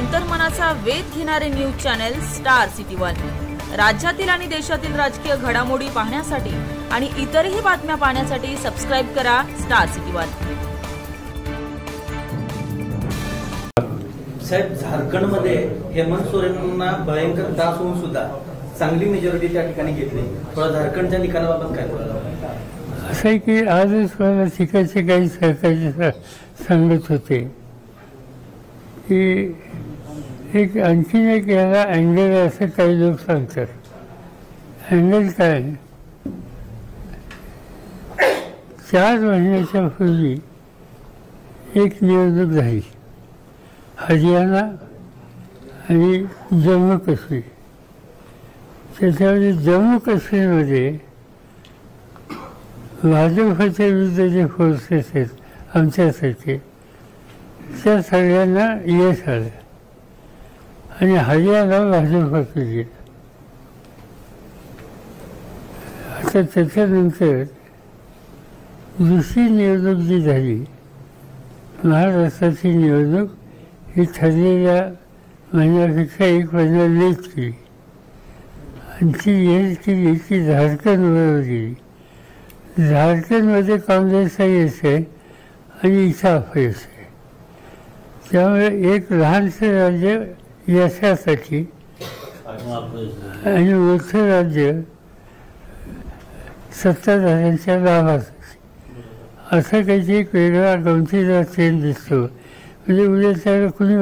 अंतर्मनाचा वेध घेणारे news channel star city one. राज्यातील आणि देशातील राजकीय घडामोडी पाहण्यासाठी आणि इतरही बातम्या पाहण्यासाठी सबस्क्राइब करा स्टार सिटी वन। साहेब, झारखंडमध्ये हेमंत सोरेनना भयंकर दास होऊन सुद्धा चांगली मेजॉरिटी त्या ठिकाणी घेतली। थोडा झारखंडच्या निकालाबाबत काय बोलायला? असं आहे की आजच मला शिकायचे काही सहकारी सांगत होते की एक आणखीन एक याला अँगल आहे असं काही लोक सांगतात। अँगल काय, 4 महिन्याच्या पूर्वी एक निवडणूक झाली हरियाणा आणि जम्मू काश्मीर। त्याच्यामध्ये जम्मू काश्मीरमध्ये भाजपच्या विरुद्ध जे फोर्सेस आहेत आमच्यासारखे त्या सगळ्यांना यश आलं आणि हरियाणा भाजपकडे गेलं। आता त्याच्यानंतर दुसरी निवडणूक जी झाली महाराष्ट्राची निवडणूक ही ठरलेल्या महिन्यापेक्षा 1 महिना लेट केली आणि ती यश केली की झारखंडवर गेली। झारखंडमध्ये काँग्रेसचा यश आहे आणि इथं अपयश आहे। त्यामुळे एक लहानसं राज्य यशासाठी आणि मोठं राज्य सत्ताधाऱ्यांच्या लाभासाठी असं काहीतरी एक वेगळा गमतीदार ट्रेंड दिसतो। म्हणजे उद्या त्याला कुणी